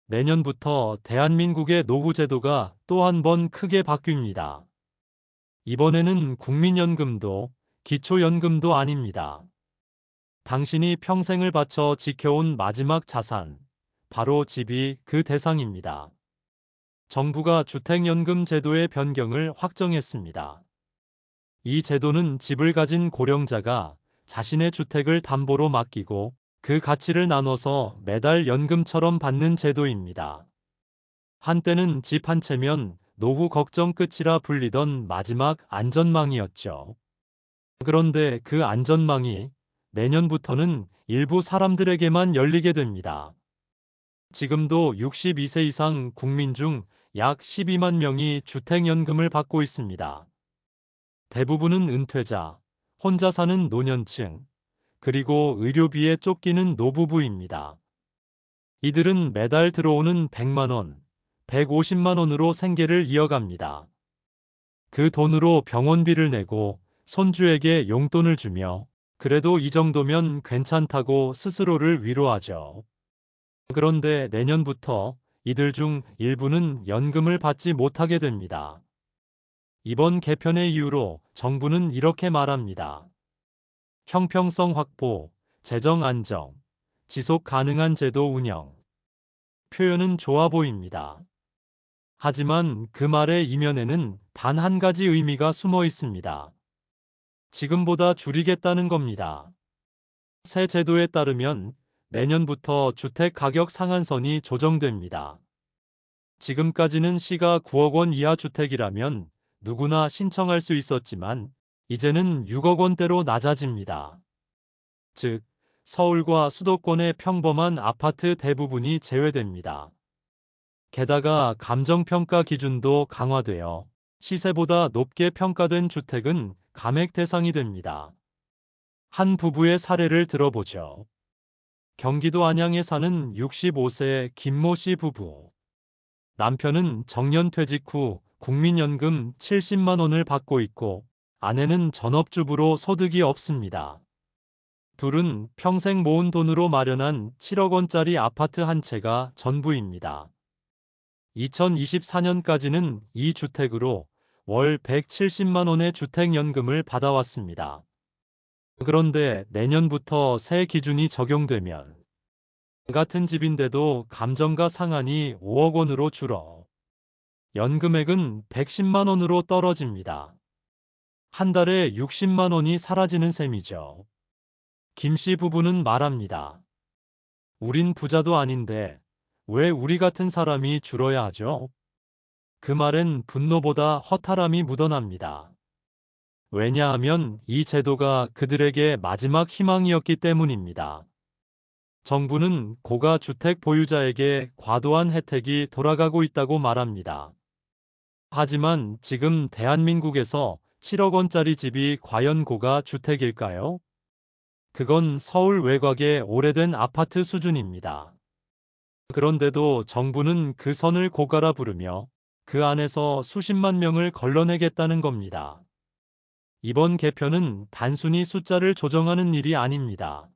내년부터 대한민국의 노후 제도가 또 한 번 크게 바뀝니다. 이번에는 국민연금도 기초연금도 아닙니다. 당신이 평생을 바쳐 지켜온 마지막 자산, 바로 집이 그 대상입니다. 정부가 주택연금 제도의 변경을 확정했습니다. 이 제도는 집을 가진 고령자가 자신의 주택을 담보로 맡기고 그 가치를 나눠서 매달 연금처럼 받는 제도입니다. 한때는 집 한 채면 노후 걱정 끝이라 불리던 마지막 안전망이었죠. 그런데 그 안전망이 내년부터는 일부 사람들에게만 열리게 됩니다. 지금도 62세 이상 국민 중 약 12만 명이 주택연금을 받고 있습니다. 대부분은 은퇴자, 혼자 사는 노년층, 그리고 의료비에 쫓기는 노부부입니다. 이들은 매달 들어오는 100만 원, 150만 원으로 생계를 이어갑니다. 그 돈으로 병원비를 내고 손주에게 용돈을 주며 그래도 이 정도면 괜찮다고 스스로를 위로하죠. 그런데 내년부터 이들 중 일부는 연금을 받지 못하게 됩니다. 이번 개편의 이유로 정부는 이렇게 말합니다. 형평성 확보, 재정 안정, 지속 가능한 제도 운영. 표현은 좋아 보입니다. 하지만 그 말의 이면에는 단 한 가지 의미가 숨어 있습니다. 지금보다 줄이겠다는 겁니다. 새 제도에 따르면 내년부터 주택 가격 상한선이 조정됩니다. 지금까지는 시가 9억 원 이하 주택이라면 누구나 신청할 수 있었지만 이제는 6억 원대로 낮아집니다. 즉, 서울과 수도권의 평범한 아파트 대부분이 제외됩니다. 게다가 감정평가 기준도 강화되어 시세보다 높게 평가된 주택은 감액 대상이 됩니다. 한 부부의 사례를 들어보죠. 경기도 안양에 사는 65세 김모 씨 부부. 남편은 정년퇴직 후 국민연금 70만 원을 받고 있고 아내는 전업주부로 소득이 없습니다. 둘은 평생 모은 돈으로 마련한 7억 원짜리 아파트 한 채가 전부입니다. 2024년까지는 이 주택으로 월 170만 원의 주택연금을 받아왔습니다. 그런데 내년부터 새 기준이 적용되면 같은 집인데도 감정가 상한이 5억 원으로 줄어 연금액은 110만 원으로 떨어집니다. 한 달에 60만 원이 사라지는 셈이죠. 김 씨 부부는 말합니다. 우린 부자도 아닌데 왜 우리 같은 사람이 줄어야 하죠? 그 말엔 분노보다 허탈함이 묻어납니다. 왜냐하면 이 제도가 그들에게 마지막 희망이었기 때문입니다. 정부는 고가 주택 보유자에게 과도한 혜택이 돌아가고 있다고 말합니다. 하지만 지금 대한민국에서 7억 원짜리 집이 과연 고가 주택일까요? 그건 서울 외곽의 오래된 아파트 수준입니다. 그런데도 정부는 그 선을 고가라 부르며 그 안에서 수십만 명을 걸러내겠다는 겁니다. 이번 개편은 단순히 숫자를 조정하는 일이 아닙니다.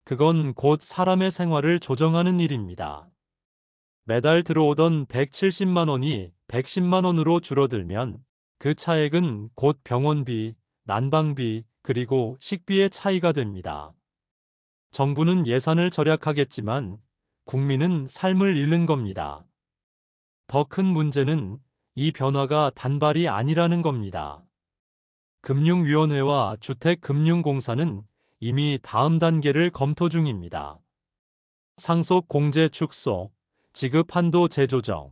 그건 곧 사람의 생활을 조정하는 일입니다. 매달 들어오던 170만 원이 110만 원으로 줄어들면 그 차액은 곧 병원비, 난방비, 그리고 식비의 차이가 됩니다. 정부는 예산을 절약하겠지만 국민은 삶을 잃는 겁니다. 더 큰 문제는 이 변화가 단발이 아니라는 겁니다. 금융위원회와 주택금융공사는 이미 다음 단계를 검토 중입니다. 상속 공제 축소, 지급 한도 재조정,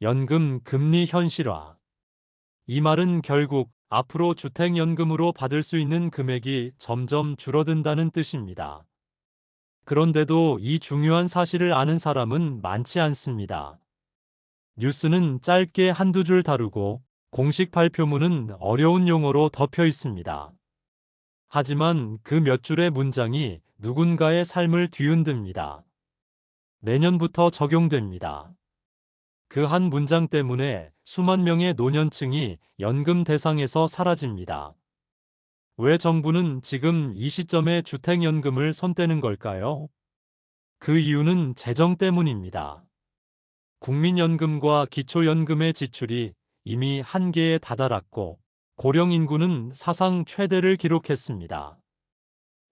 연금 금리 현실화. 이 말은 결국 앞으로 주택연금으로 받을 수 있는 금액이 점점 줄어든다는 뜻입니다. 그런데도 이 중요한 사실을 아는 사람은 많지 않습니다. 뉴스는 짧게 한두 줄 다루고 공식 발표문은 어려운 용어로 덮여 있습니다. 하지만 그 몇 줄의 문장이 누군가의 삶을 뒤흔듭니다. 내년부터 적용됩니다. 그 한 문장 때문에 수만 명의 노년층이 연금 대상에서 사라집니다. 왜 정부는 지금 이 시점에 주택연금을 손 떼는 걸까요? 그 이유는 재정 때문입니다. 국민연금과 기초연금의 지출이 이미 한계에 다다랐고 고령 인구는 사상 최대를 기록했습니다.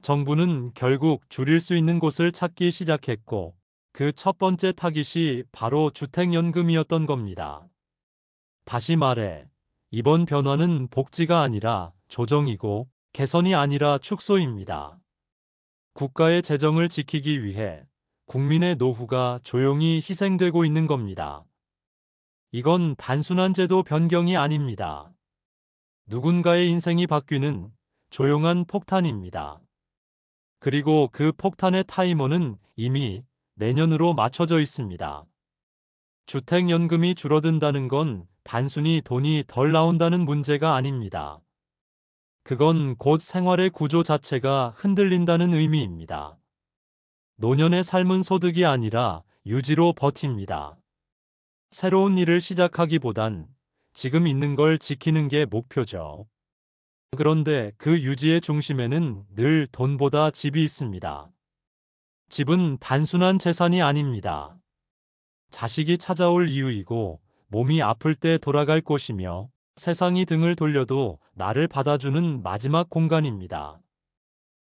정부는 결국 줄일 수 있는 곳을 찾기 시작했고 그 첫 번째 타깃이 바로 주택연금이었던 겁니다. 다시 말해, 이번 변화는 복지가 아니라 조정이고 개선이 아니라 축소입니다. 국가의 재정을 지키기 위해 국민의 노후가 조용히 희생되고 있는 겁니다. 이건 단순한 제도 변경이 아닙니다. 누군가의 인생이 바뀌는 조용한 폭탄입니다. 그리고 그 폭탄의 타이머는 이미 내년으로 맞춰져 있습니다. 주택연금이 줄어든다는 건 단순히 돈이 덜 나온다는 문제가 아닙니다. 그건 곧 생활의 구조 자체가 흔들린다는 의미입니다. 노년의 삶은 소득이 아니라 유지로 버팁니다. 새로운 일을 시작하기보단 지금 있는 걸 지키는 게 목표죠. 그런데 그 유지의 중심에는 늘 돈보다 집이 있습니다. 집은 단순한 재산이 아닙니다. 자식이 찾아올 이유이고 몸이 아플 때 돌아갈 곳이며 세상이 등을 돌려도 나를 받아주는 마지막 공간입니다.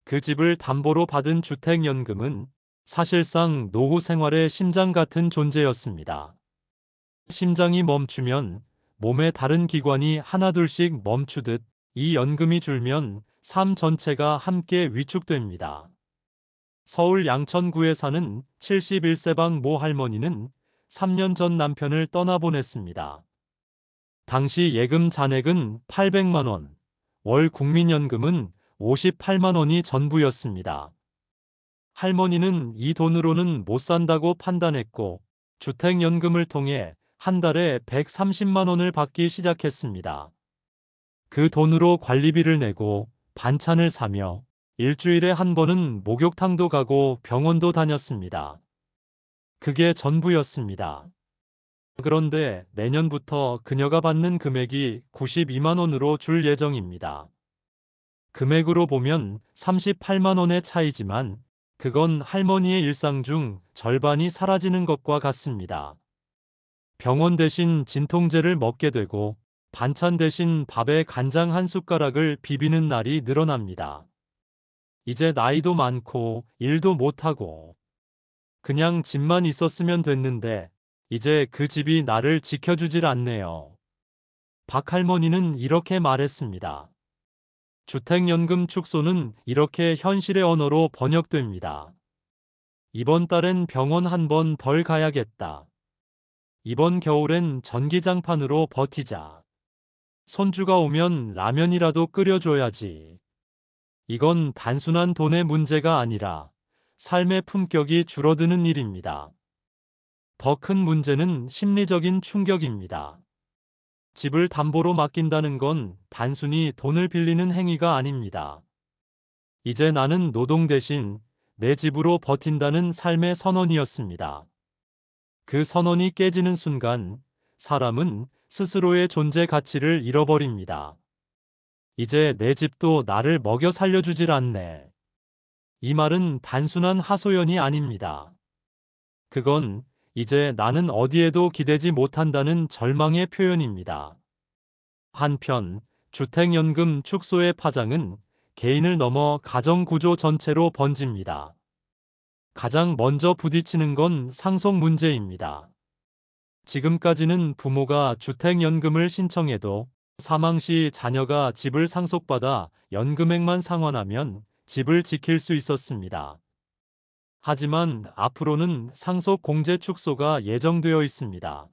그 집을 담보로 받은 주택연금은 사실상 노후 생활의 심장 같은 존재였습니다. 심장이 멈추면 몸의 다른 기관이 하나둘씩 멈추듯 이 연금이 줄면 삶 전체가 함께 위축됩니다. 서울 양천구에 사는 71세방 모 할머니는 3년 전 남편을 떠나보냈습니다. 당시 예금 잔액은 800만 원, 월 국민연금은 58만 원이 전부였습니다. 할머니는 이 돈으로는 못 산다고 판단했고 주택연금을 통해 한 달에 130만 원을 받기 시작했습니다. 그 돈으로 관리비를 내고 반찬을 사며 일주일에 한 번은 목욕탕도 가고 병원도 다녔습니다. 그게 전부였습니다. 그런데 내년부터 그녀가 받는 금액이 92만 원으로 줄 예정입니다. 금액으로 보면 38만 원의 차이지만 그건 할머니의 일상 중 절반이 사라지는 것과 같습니다. 병원 대신 진통제를 먹게 되고 반찬 대신 밥에 간장 한 숟가락을 비비는 날이 늘어납니다. 이제 나이도 많고 일도 못하고 그냥 집만 있었으면 됐는데 이제 그 집이 나를 지켜주질 않네요. 박 할머니는 이렇게 말했습니다. 주택연금 축소는 이렇게 현실의 언어로 번역됩니다. 이번 달엔 병원 한 번 덜 가야겠다. 이번 겨울엔 전기장판으로 버티자. 손주가 오면 라면이라도 끓여줘야지. 이건 단순한 돈의 문제가 아니라 삶의 품격이 줄어드는 일입니다. 더 큰 문제는 심리적인 충격입니다. 집을 담보로 맡긴다는 건 단순히 돈을 빌리는 행위가 아닙니다. 이제 나는 노동 대신 내 집으로 버틴다는 삶의 선언이었습니다. 그 선언이 깨지는 순간 사람은 스스로의 존재 가치를 잃어버립니다. 이제 내 집도 나를 먹여 살려주질 않네. 이 말은 단순한 하소연이 아닙니다. 그건 이제 나는 어디에도 기대지 못한다는 절망의 표현입니다. 한편 주택연금 축소의 파장은 개인을 넘어 가정구조 전체로 번집니다. 가장 먼저 부딪히는 건 상속 문제입니다. 지금까지는 부모가 주택연금을 신청해도 사망 시 자녀가 집을 상속받아 연금액만 상환하면 집을 지킬 수 있었습니다. 하지만 앞으로는 상속 공제 축소가 예정되어 있습니다.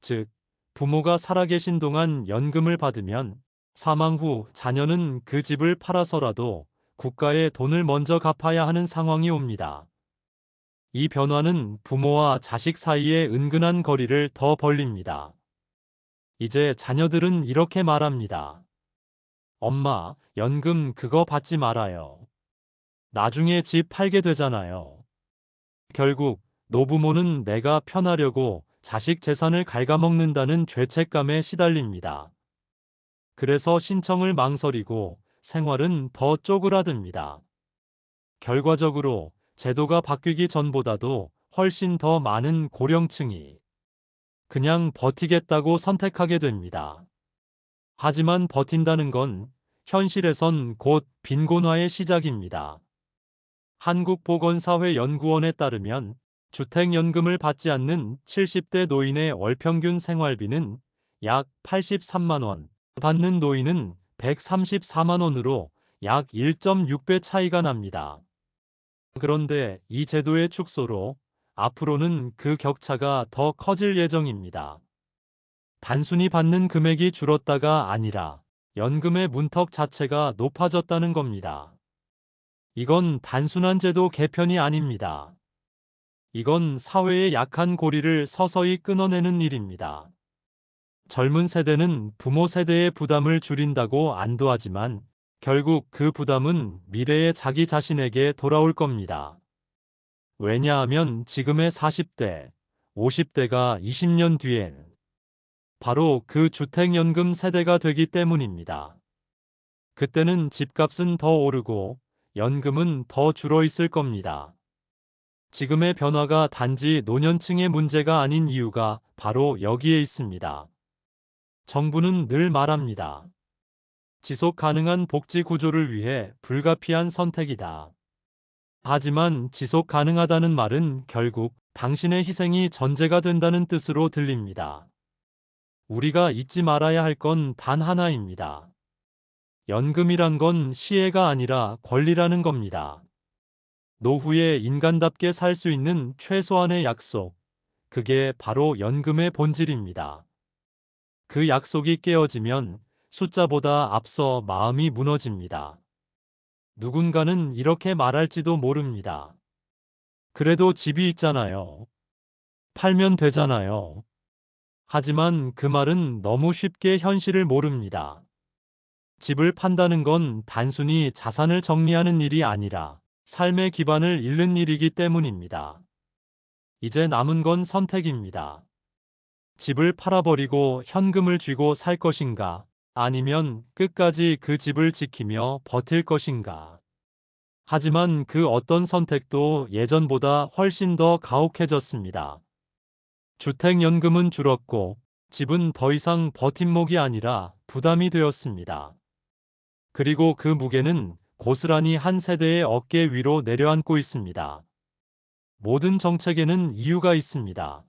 즉, 부모가 살아계신 동안 연금을 받으면 사망 후 자녀는 그 집을 팔아서라도 국가에 돈을 먼저 갚아야 하는 상황이 옵니다. 이 변화는 부모와 자식 사이의 은근한 거리를 더 벌립니다. 이제 자녀들은 이렇게 말합니다. 엄마, 연금 그거 받지 말아요. 나중에 집 팔게 되잖아요. 결국 노부모는 내가 편하려고 자식 재산을 갉아먹는다는 죄책감에 시달립니다. 그래서 신청을 망설이고 생활은 더 쪼그라듭니다. 결과적으로 제도가 바뀌기 전보다도 훨씬 더 많은 고령층이 그냥 버티겠다고 선택하게 됩니다. 하지만 버틴다는 건 현실에선 곧 빈곤화의 시작입니다. 한국보건사회연구원에 따르면 주택연금을 받지 않는 70대 노인의 월평균 생활비는 약 83만 원, 받는 노인은 134만 원으로 약 1.6배 차이가 납니다. 그런데 이 제도의 축소로 앞으로는 그 격차가 더 커질 예정입니다. 단순히 받는 금액이 줄었다가 아니라 연금의 문턱 자체가 높아졌다는 겁니다. 이건 단순한 제도 개편이 아닙니다. 이건 사회의 약한 고리를 서서히 끊어내는 일입니다. 젊은 세대는 부모 세대의 부담을 줄인다고 안도하지만 결국 그 부담은 미래의 자기 자신에게 돌아올 겁니다. 왜냐하면 지금의 40대, 50대가 20년 뒤엔 바로 그 주택연금 세대가 되기 때문입니다. 그때는 집값은 더 오르고 연금은 더 줄어 있을 겁니다. 지금의 변화가 단지 노년층의 문제가 아닌 이유가 바로 여기에 있습니다. 정부는 늘 말합니다. 지속 가능한 복지 구조를 위해 불가피한 선택이다. 하지만 지속 가능하다는 말은 결국 당신의 희생이 전제가 된다는 뜻으로 들립니다. 우리가 잊지 말아야 할 건 단 하나입니다. 연금이란 건 시혜가 아니라 권리라는 겁니다. 노후에 인간답게 살 수 있는 최소한의 약속, 그게 바로 연금의 본질입니다. 그 약속이 깨어지면 숫자보다 앞서 마음이 무너집니다. 누군가는 이렇게 말할지도 모릅니다. 그래도 집이 있잖아요. 팔면 되잖아요. 하지만 그 말은 너무 쉽게 현실을 모릅니다. 집을 판다는 건 단순히 자산을 정리하는 일이 아니라 삶의 기반을 잃는 일이기 때문입니다. 이제 남은 건 선택입니다. 집을 팔아버리고 현금을 쥐고 살 것인가, 아니면 끝까지 그 집을 지키며 버틸 것인가. 하지만 그 어떤 선택도 예전보다 훨씬 더 가혹해졌습니다. 주택연금은 줄었고 집은 더 이상 버팀목이 아니라 부담이 되었습니다. 그리고 그 무게는 고스란히 한 세대의 어깨 위로 내려앉고 있습니다. 모든 정책에는 이유가 있습니다.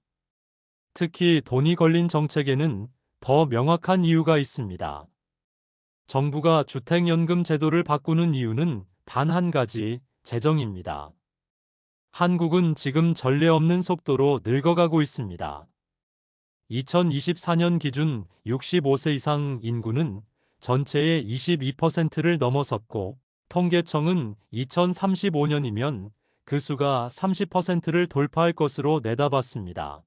특히 돈이 걸린 정책에는 더 명확한 이유가 있습니다. 정부가 주택연금 제도를 바꾸는 이유는 단 한 가지, 재정입니다. 한국은 지금 전례 없는 속도로 늙어가고 있습니다. 2024년 기준 65세 이상 인구는 전체의 22%를 넘어섰고, 통계청은 2035년이면 그 수가 30%를 돌파할 것으로 내다봤습니다.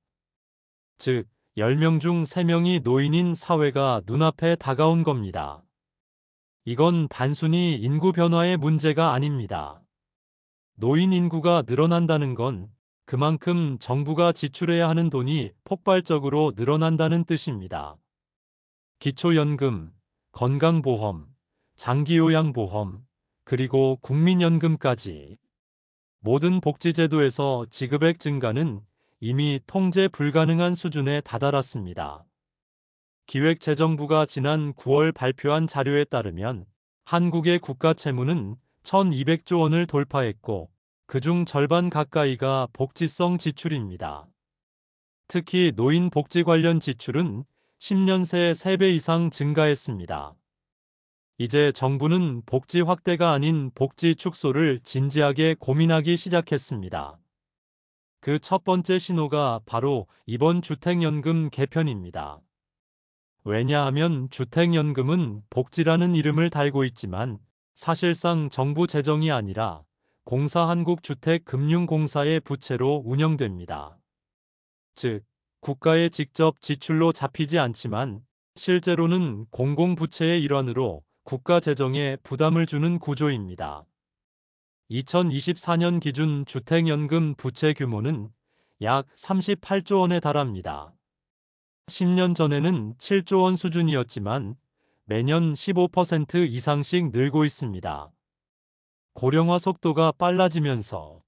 즉, 10명 중 3명이 노인인 사회가 눈앞에 다가온 겁니다. 이건 단순히 인구 변화의 문제가 아닙니다. 노인 인구가 늘어난다는 건 그만큼 정부가 지출해야 하는 돈이 폭발적으로 늘어난다는 뜻입니다. 기초연금, 건강보험, 장기요양보험, 그리고 국민연금까지 모든 복지제도에서 지급액 증가는 이미 통제 불가능한 수준에 다다랐습니다. 기획재정부가 지난 9월 발표한 자료에 따르면 한국의 국가 채무는 1,200조 원을 돌파했고 그중 절반 가까이가 복지성 지출입니다. 특히 노인 복지 관련 지출은 10년 새 3배 이상 증가했습니다. 이제 정부는 복지 확대가 아닌 복지 축소를 진지하게 고민하기 시작했습니다. 그 첫 번째 신호가 바로 이번 주택연금 개편입니다. 왜냐하면 주택연금은 복지라는 이름을 달고 있지만 사실상 정부 재정이 아니라 공사한국주택금융공사의 부채로 운영됩니다. 즉, 국가의 직접 지출로 잡히지 않지만 실제로는 공공부채의 일환으로 국가 재정에 부담을 주는 구조입니다. 2024년 기준 주택연금 부채 규모는 약 38조 원에 달합니다. 10년 전에는 7조 원 수준이었지만 매년 15% 이상씩 늘고 있습니다. 고령화 속도가 빨라지면서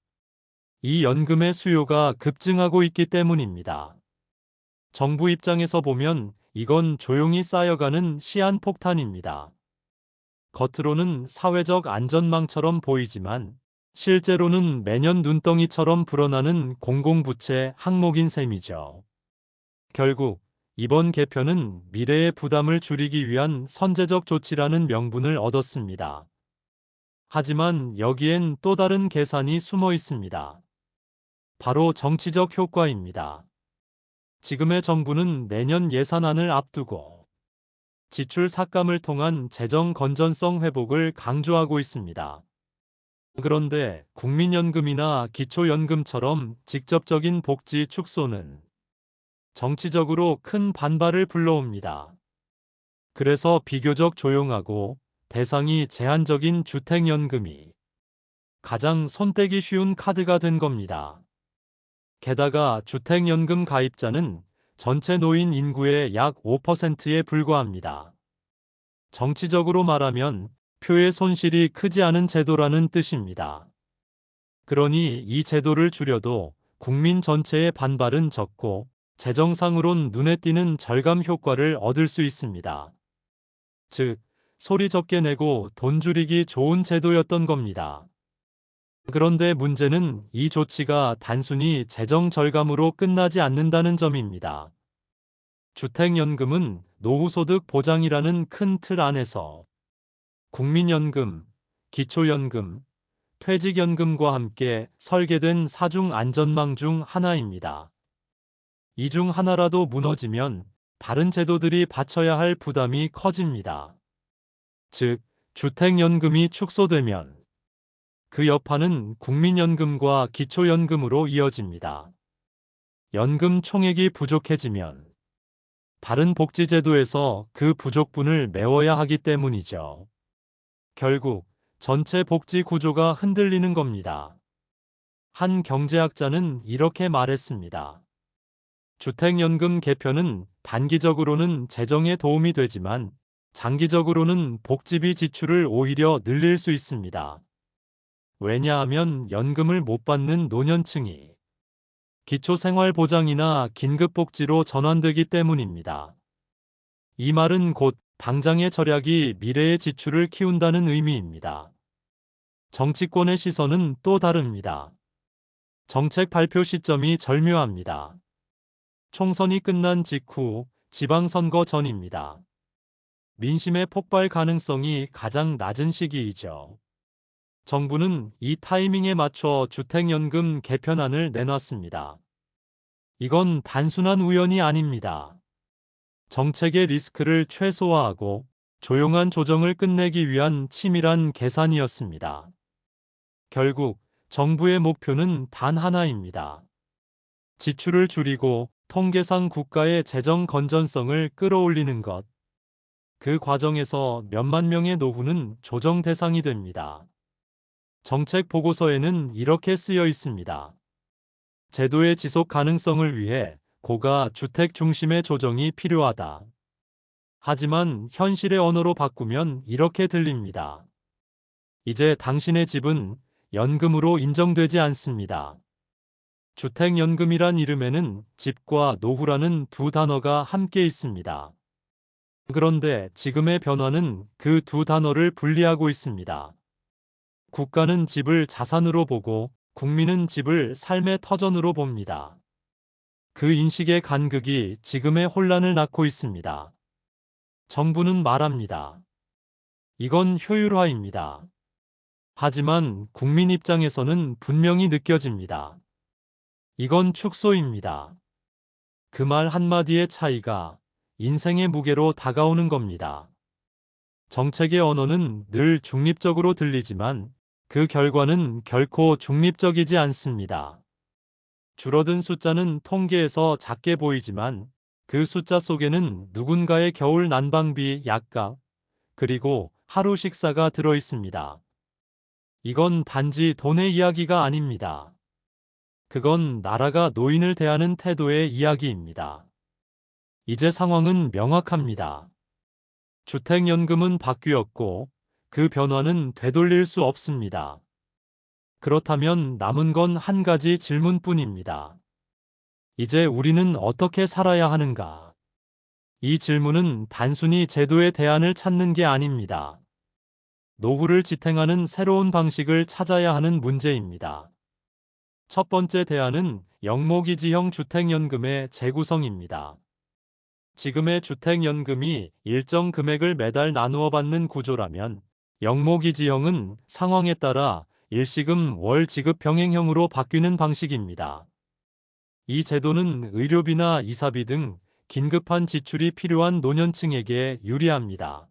이 연금의 수요가 급증하고 있기 때문입니다. 정부 입장에서 보면 이건 조용히 쌓여가는 시한폭탄입니다. 겉으로는 사회적 안전망처럼 보이지만 실제로는 매년 눈덩이처럼 불어나는 공공부채 항목인 셈이죠. 결국 이번 개편은 미래의 부담을 줄이기 위한 선제적 조치라는 명분을 얻었습니다. 하지만 여기엔 또 다른 계산이 숨어 있습니다. 바로 정치적 효과입니다. 지금의 정부는 내년 예산안을 앞두고 지출 삭감을 통한 재정 건전성 회복을 강조하고 있습니다. 그런데 국민연금이나 기초연금처럼 직접적인 복지 축소는 정치적으로 큰 반발을 불러옵니다. 그래서 비교적 조용하고 대상이 제한적인 주택연금이 가장 손떼기 쉬운 카드가 된 겁니다. 게다가 주택연금 가입자는 전체 노인 인구의 약 5%에 불과합니다. 정치적으로 말하면 표의 손실이 크지 않은 제도라는 뜻입니다. 그러니 이 제도를 줄여도 국민 전체의 반발은 적고 재정상으론 눈에 띄는 절감 효과를 얻을 수 있습니다. 즉, 소리 적게 내고 돈 줄이기 좋은 제도였던 겁니다. 그런데 문제는 이 조치가 단순히 재정 절감으로 끝나지 않는다는 점입니다. 주택연금은 노후소득 보장이라는 큰 틀 안에서 국민연금, 기초연금, 퇴직연금과 함께 설계된 사중 안전망 중 하나입니다. 이 중 하나라도 무너지면 다른 제도들이 바쳐야 할 부담이 커집니다. 즉, 주택연금이 축소되면 그 여파는 국민연금과 기초연금으로 이어집니다. 연금 총액이 부족해지면 다른 복지제도에서 그 부족분을 메워야 하기 때문이죠. 결국 전체 복지 구조가 흔들리는 겁니다. 한 경제학자는 이렇게 말했습니다. 주택연금 개편은 단기적으로는 재정에 도움이 되지만 장기적으로는 복지비 지출을 오히려 늘릴 수 있습니다. 왜냐하면 연금을 못 받는 노년층이 기초생활보장이나 긴급복지로 전환되기 때문입니다. 이 말은 곧 당장의 절약이 미래의 지출을 키운다는 의미입니다. 정치권의 시선은 또 다릅니다. 정책 발표 시점이 절묘합니다. 총선이 끝난 직후 지방선거 전입니다. 민심의 폭발 가능성이 가장 낮은 시기이죠. 정부는 이 타이밍에 맞춰 주택연금 개편안을 내놨습니다. 이건 단순한 우연이 아닙니다. 정책의 리스크를 최소화하고 조용한 조정을 끝내기 위한 치밀한 계산이었습니다. 결국 정부의 목표는 단 하나입니다. 지출을 줄이고 통계상 국가의 재정 건전성을 끌어올리는 것. 그 과정에서 몇만 명의 노후는 조정 대상이 됩니다. 정책 보고서에는 이렇게 쓰여 있습니다. 제도의 지속 가능성을 위해 고가 주택 중심의 조정이 필요하다. 하지만 현실의 언어로 바꾸면 이렇게 들립니다. 이제 당신의 집은 연금으로 인정되지 않습니다. 주택연금이란 이름에는 집과 노후라는 두 단어가 함께 있습니다. 그런데 지금의 변화는 그 두 단어를 분리하고 있습니다. 국가는 집을 자산으로 보고 국민은 집을 삶의 터전으로 봅니다. 그 인식의 간극이 지금의 혼란을 낳고 있습니다. 정부는 말합니다. 이건 효율화입니다. 하지만 국민 입장에서는 분명히 느껴집니다. 이건 축소입니다. 그 말 한마디의 차이가 인생의 무게로 다가오는 겁니다. 정책의 언어는 늘 중립적으로 들리지만 그 결과는 결코 중립적이지 않습니다. 줄어든 숫자는 통계에서 작게 보이지만 그 숫자 속에는 누군가의 겨울 난방비 약값, 그리고 하루 식사가 들어 있습니다. 이건 단지 돈의 이야기가 아닙니다. 그건 나라가 노인을 대하는 태도의 이야기입니다. 이제 상황은 명확합니다. 주택연금은 바뀌었고 그 변화는 되돌릴 수 없습니다. 그렇다면 남은 건 한 가지 질문뿐입니다. 이제 우리는 어떻게 살아야 하는가? 이 질문은 단순히 제도의 대안을 찾는 게 아닙니다. 노후를 지탱하는 새로운 방식을 찾아야 하는 문제입니다. 첫 번째 대안은 영모기지형 주택연금의 재구성입니다. 지금의 주택연금이 일정 금액을 매달 나누어 받는 구조라면 영모기지형은 상황에 따라 일시금 월 지급 병행형으로 바뀌는 방식입니다. 이 제도는 의료비나 이사비 등 긴급한 지출이 필요한 노년층에게 유리합니다.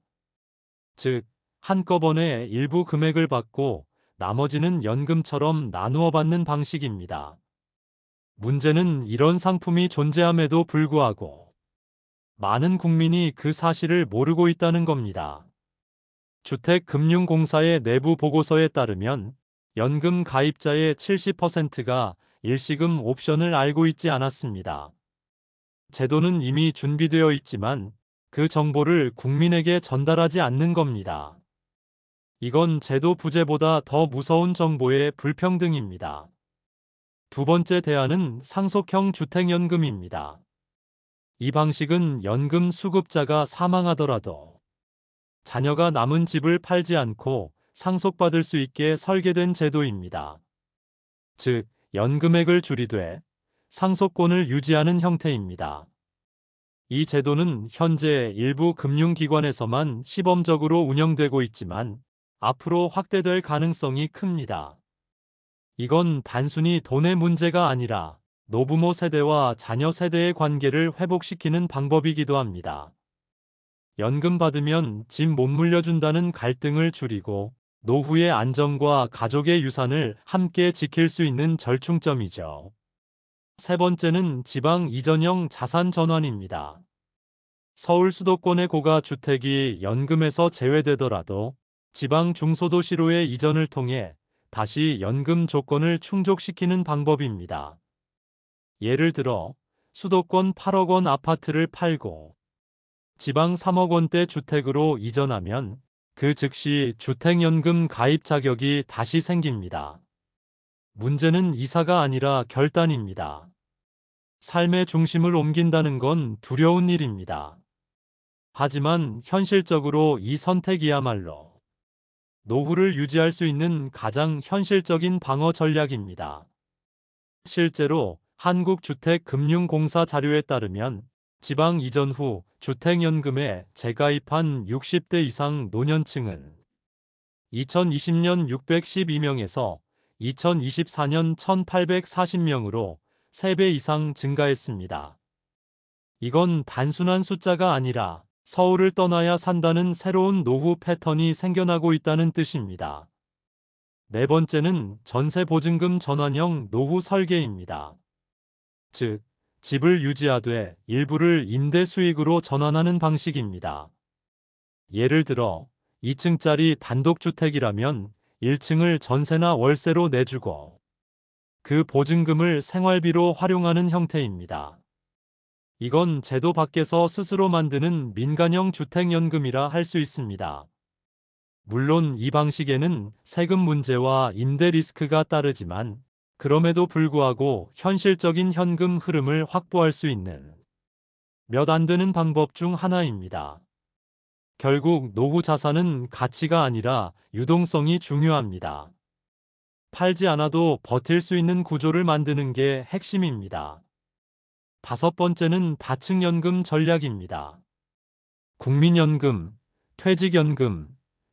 즉, 한꺼번에 일부 금액을 받고 나머지는 연금처럼 나누어 받는 방식입니다. 문제는 이런 상품이 존재함에도 불구하고 많은 국민이 그 사실을 모르고 있다는 겁니다. 주택금융공사의 내부 보고서에 따르면 연금 가입자의 70%가 일시금 옵션을 알고 있지 않았습니다. 제도는 이미 준비되어 있지만 그 정보를 국민에게 전달하지 않는 겁니다. 이건 제도 부재보다 더 무서운 정보의 불평등입니다. 두 번째 대안은 상속형 주택연금입니다. 이 방식은 연금 수급자가 사망하더라도 자녀가 남은 집을 팔지 않고 상속받을 수 있게 설계된 제도입니다. 즉, 연금액을 줄이되 상속권을 유지하는 형태입니다. 이 제도는 현재 일부 금융기관에서만 시범적으로 운영되고 있지만 앞으로 확대될 가능성이 큽니다. 이건 단순히 돈의 문제가 아니라 노부모 세대와 자녀 세대의 관계를 회복시키는 방법이기도 합니다. 연금 받으면 집 못 물려준다는 갈등을 줄이고 노후의 안정과 가족의 유산을 함께 지킬 수 있는 절충점이죠. 세 번째는 지방 이전형 자산 전환입니다. 서울 수도권의 고가 주택이 연금에서 제외되더라도 지방 중소도시로의 이전을 통해 다시 연금 조건을 충족시키는 방법입니다. 예를 들어 수도권 8억 원 아파트를 팔고 지방 3억 원대 주택으로 이전하면 그 즉시 주택연금 가입 자격이 다시 생깁니다. 문제는 이사가 아니라 결단입니다. 삶의 중심을 옮긴다는 건 두려운 일입니다. 하지만 현실적으로 이 선택이야말로 노후를 유지할 수 있는 가장 현실적인 방어 전략입니다. 실제로 한국주택금융공사 자료에 따르면 지방 이전 후 주택연금에 재가입한 60대 이상 노년층은 2020년 612명에서 2024년 1840명으로 3배 이상 증가했습니다. 이건 단순한 숫자가 아니라 서울을 떠나야 산다는 새로운 노후 패턴이 생겨나고 있다는 뜻입니다. 네 번째는 전세보증금 전환형 노후 설계입니다. 즉, 집을 유지하되 일부를 임대 수익으로 전환하는 방식입니다. 예를 들어 2층짜리 단독주택이라면 1층을 전세나 월세로 내주고 그 보증금을 생활비로 활용하는 형태입니다. 이건 제도 밖에서 스스로 만드는 민간형 주택연금이라 할 수 있습니다. 물론 이 방식에는 세금 문제와 임대 리스크가 따르지만 그럼에도 불구하고 현실적인 현금 흐름을 확보할 수 있는 몇 안 되는 방법 중 하나입니다. 결국 노후 자산은 가치가 아니라 유동성이 중요합니다. 팔지 않아도 버틸 수 있는 구조를 만드는 게 핵심입니다. 다섯 번째는 다층연금 전략입니다. 국민연금, 퇴직연금,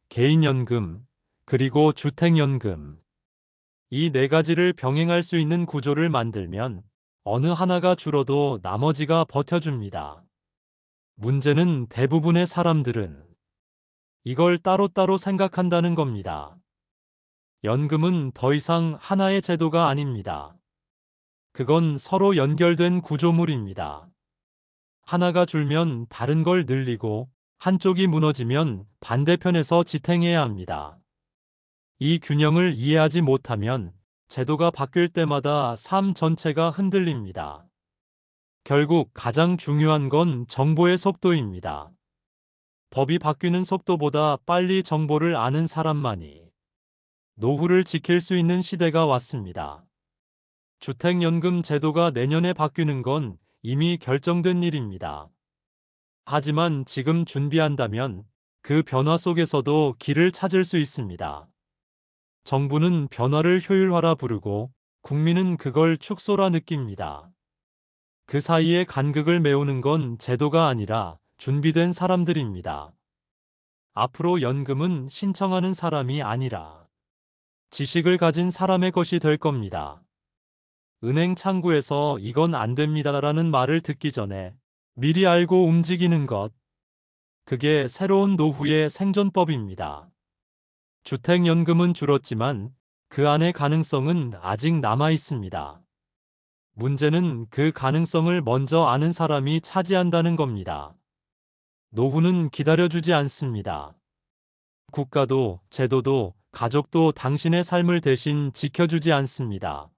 개인연금, 그리고 주택연금. 이 네 가지를 병행할 수 있는 구조를 만들면 어느 하나가 줄어도 나머지가 버텨줍니다. 문제는 대부분의 사람들은 이걸 따로따로 생각한다는 겁니다. 연금은 더 이상 하나의 제도가 아닙니다. 그건 서로 연결된 구조물입니다. 하나가 줄면 다른 걸 늘리고 한쪽이 무너지면 반대편에서 지탱해야 합니다. 이 균형을 이해하지 못하면 제도가 바뀔 때마다 삶 전체가 흔들립니다. 결국 가장 중요한 건 정보의 속도입니다. 법이 바뀌는 속도보다 빨리 정보를 아는 사람만이 노후를 지킬 수 있는 시대가 왔습니다. 주택연금 제도가 내년에 바뀌는 건 이미 결정된 일입니다. 하지만 지금 준비한다면 그 변화 속에서도 길을 찾을 수 있습니다. 정부는 변화를 효율화라 부르고 국민은 그걸 축소라 느낍니다. 그 사이에 간극을 메우는 건 제도가 아니라 준비된 사람들입니다. 앞으로 연금은 신청하는 사람이 아니라 지식을 가진 사람의 것이 될 겁니다. 은행 창구에서 이건 안 됩니다라는 말을 듣기 전에 미리 알고 움직이는 것. 그게 새로운 노후의 생존법입니다. 주택연금은 줄었지만 그 안의 가능성은 아직 남아 있습니다. 문제는 그 가능성을 먼저 아는 사람이 차지한다는 겁니다. 노후는 기다려주지 않습니다. 국가도, 제도도, 가족도 당신의 삶을 대신 지켜주지 않습니다.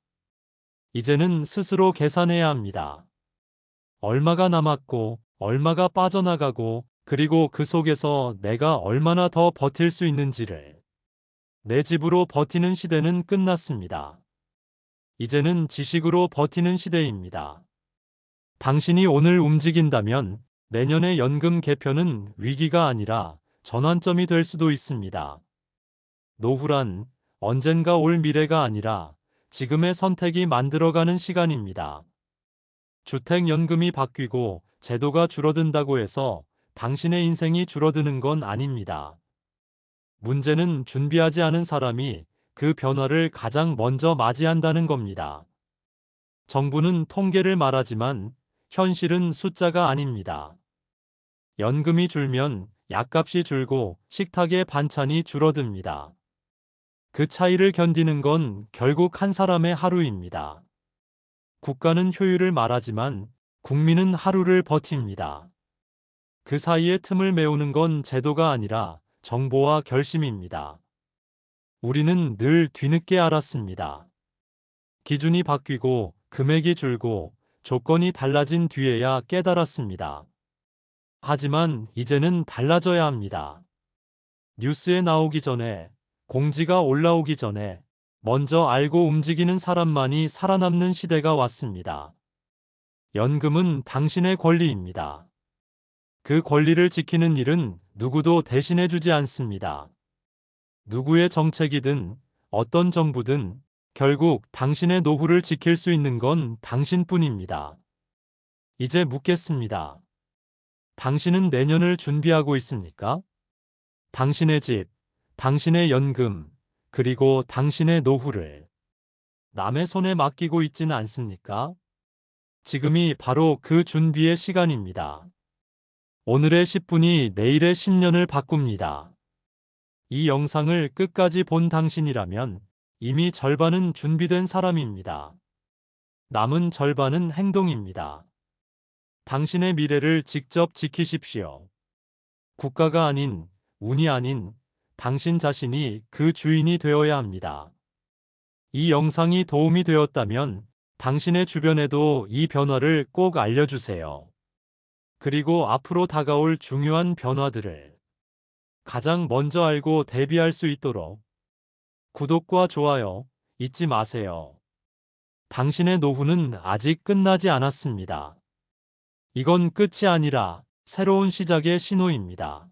이제는 스스로 계산해야 합니다. 얼마가 남았고, 얼마가 빠져나가고, 그리고 그 속에서 내가 얼마나 더 버틸 수 있는지를. 내 집으로 버티는 시대는 끝났습니다. 이제는 지식으로 버티는 시대입니다. 당신이 오늘 움직인다면 내년의 연금 개편은 위기가 아니라 전환점이 될 수도 있습니다. 노후란 언젠가 올 미래가 아니라 지금의 선택이 만들어가는 시간입니다. 주택연금이 바뀌고 제도가 줄어든다고 해서 당신의 인생이 줄어드는 건 아닙니다. 문제는 준비하지 않은 사람이 그 변화를 가장 먼저 맞이한다는 겁니다. 정부는 통계를 말하지만 현실은 숫자가 아닙니다. 연금이 줄면 약값이 줄고 식탁의 반찬이 줄어듭니다. 그 차이를 견디는 건 결국 한 사람의 하루입니다. 국가는 효율을 말하지만 국민은 하루를 버팁니다. 그 사이의 틈을 메우는 건 제도가 아니라 정보와 결심입니다. 우리는 늘 뒤늦게 알았습니다. 기준이 바뀌고 금액이 줄고 조건이 달라진 뒤에야 깨달았습니다. 하지만 이제는 달라져야 합니다. 뉴스에 나오기 전에, 공지가 올라오기 전에 먼저 알고 움직이는 사람만이 살아남는 시대가 왔습니다. 연금은 당신의 권리입니다. 그 권리를 지키는 일은 누구도 대신해주지 않습니다. 누구의 정책이든 어떤 정부든 결국 당신의 노후를 지킬 수 있는 건 당신뿐입니다. 이제 묻겠습니다. 당신은 내년을 준비하고 있습니까? 당신의 집, 당신의 연금, 그리고 당신의 노후를 남의 손에 맡기고 있지는 않습니까? 지금이 바로 그 준비의 시간입니다. 오늘의 10분이 내일의 10년을 바꿉니다. 이 영상을 끝까지 본 당신이라면 이미 절반은 준비된 사람입니다. 남은 절반은 행동입니다. 당신의 미래를 직접 지키십시오. 국가가 아닌, 운이 아닌 당신 자신이 그 주인이 되어야 합니다. 이 영상이 도움이 되었다면 당신의 주변에도 이 변화를 꼭 알려주세요. 그리고 앞으로 다가올 중요한 변화들을 가장 먼저 알고 대비할 수 있도록 구독과 좋아요 잊지 마세요. 당신의 노후는 아직 끝나지 않았습니다. 이건 끝이 아니라 새로운 시작의 신호입니다.